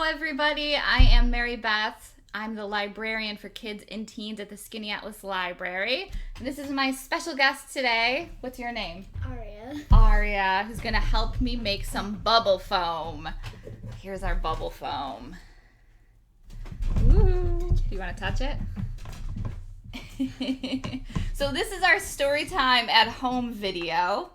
everybody. I am Mary Beth. I'm the librarian for kids and teens at the Skaneateles Library. And this is my special guest today. What's your name? Aria, who's going to help me make some bubble foam. Here's our bubble foam. Ooh. Do you want to touch it? So this is our story time at home video.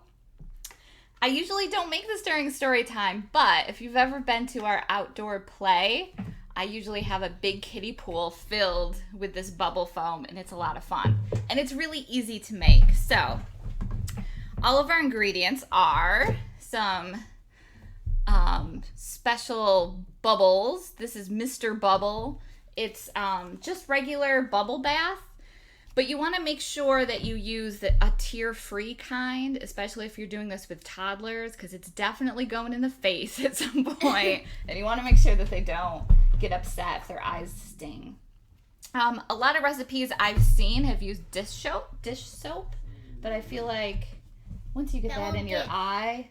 I usually don't make this during story time, but if you've ever been to our outdoor play, I usually have a big kiddie pool filled with this bubble foam, and it's a lot of fun. And it's really easy to make. So all of our ingredients are some special bubbles. This is Mr. Bubble. It's just regular bubble bath. But you want to make sure that you use a tear-free kind, especially if you're doing this with toddlers, because it's definitely going in the face at some point. And you want to make sure that they don't get upset if their eyes sting. A lot of recipes I've seen have used dish soap, but I feel like once you get that in your eye,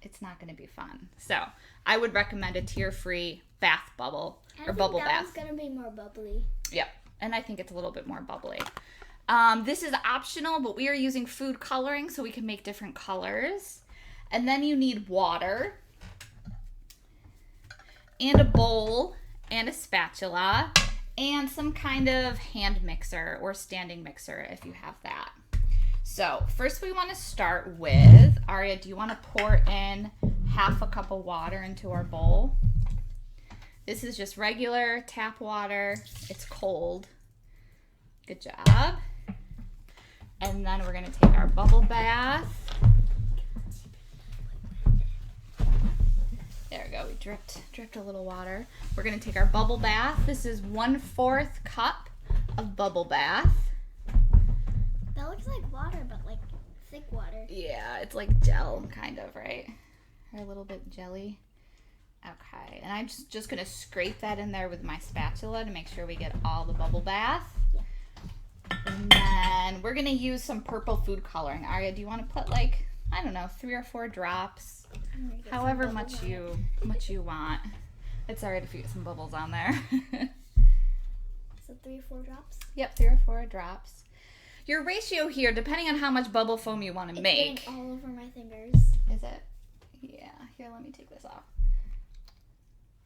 it's not going to be fun. So I would recommend a tear-free bath bubble or bubble bath. That one's going to be more bubbly. Yep. And I think it's a little bit more bubbly. This is optional, but we are using food coloring so we can make different colors. And then you need water and a bowl and a spatula and some kind of hand mixer or standing mixer if you have that. So first we want to start with, Aria, do you want to pour in half a cup of water into our bowl? This is just regular tap water. It's cold. Good job. And then we're gonna take our bubble bath. There we go, we dripped a little water. We're gonna take our bubble bath. This is 1/4 cup of bubble bath. That looks like water, but like thick water. Yeah, it's like gel, kind of, right? Or a little bit jelly. Okay, and I'm just going to scrape that in there with my spatula to make sure we get all the bubble bath. Yeah. And then we're going to use some purple food coloring. Aria, do you want to put like, I don't know, 3 or 4 drops? However much you want. It's alright if you get some bubbles on there. So 3 or 4 drops? Yep, 3 or 4 drops. Your ratio here, depending on how much bubble foam you want to make. It's getting all over my fingers. Is it? Yeah. Here, let me take this off.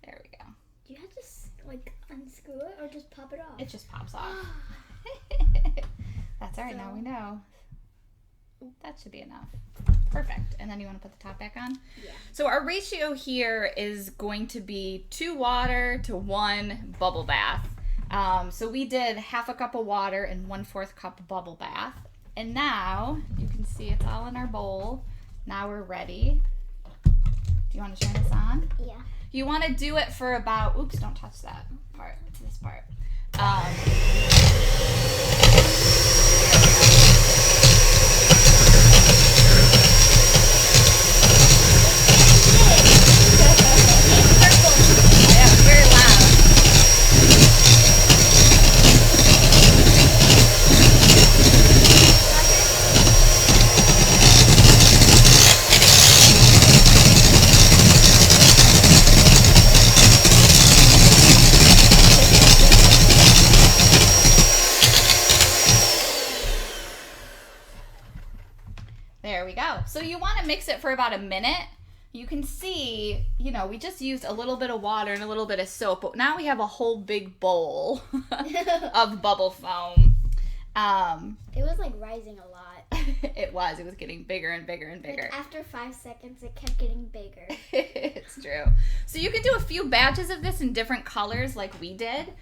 There we go. Do you have to like unscrew it or just pop it off? It just pops off. That's all right. Now we know. That should be enough. Perfect. And then you want to put the top back on? Yeah. So our ratio here is going to be 2 water to 1 bubble bath. So we did half a cup of water and 1/4 cup of bubble bath. And now you can see it's all in our bowl. Now we're ready. Do you want to turn this on? Yeah. You want to do it for about, oops, don't touch that part, this part. Yeah, it's very loud. There we go. So you want to mix it for about a minute. You can see, we just used a little bit of water and a little bit of soap, but now we have a whole big bowl of bubble foam. It was like rising a lot. It was getting bigger and bigger and bigger. Like after 5 seconds, it kept getting bigger. It's true. So you can do a few batches of this in different colors like we did.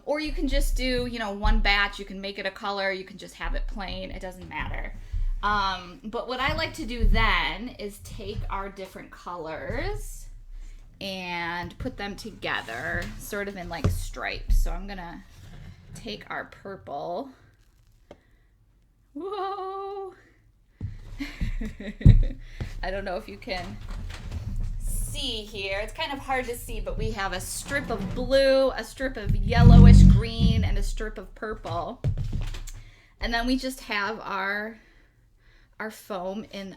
Or you can just do, one batch. You can make it a color. You can just have it plain. It doesn't matter. But what I like to do then is take our different colors and put them together sort of in like stripes. So I'm going to take our purple. Whoa! I don't know if you can see here. It's kind of hard to see, but we have a strip of blue, a strip of yellowish green, and a strip of purple. And then we just have our foam in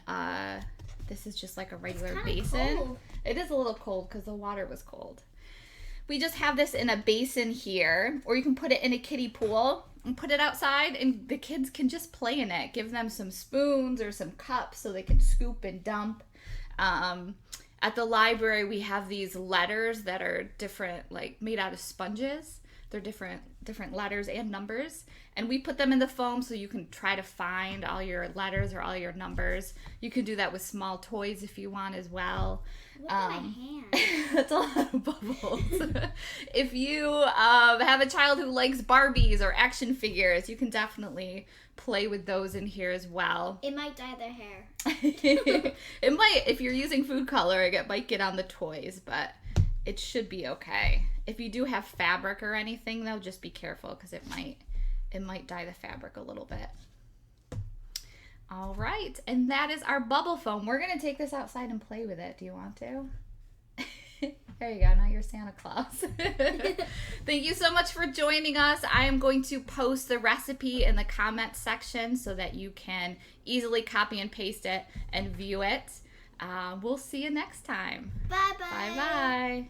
this is just like a regular basin. Cold. It is a little cold because the water was cold. We just have this in a basin here, or you can put it in a kiddie pool and put it outside, and the kids can just play in it. Give them some spoons or some cups so they can scoop and dump. At the library, we have these letters that are different, like made out of sponges. They're different letters and numbers, and we put them in the foam so you can try to find all your letters or all your numbers. You can do that with small toys if you want as well. Look at my hand. That's a lot of bubbles. If you have a child who likes Barbies or action figures, you can definitely play with those in here as well. It might dye their hair. It might, if you're using food coloring, it might get on the toys, but it should be okay. If you do have fabric or anything, though, just be careful because it might dye the fabric a little bit. All right, and that is our bubble foam. We're going to take this outside and play with it. Do you want to? There you go. Now you're Santa Claus. Thank you so much for joining us. I am going to post the recipe in the comment section so that you can easily copy and paste it and view it. We'll see you next time. Bye-bye. Bye-bye.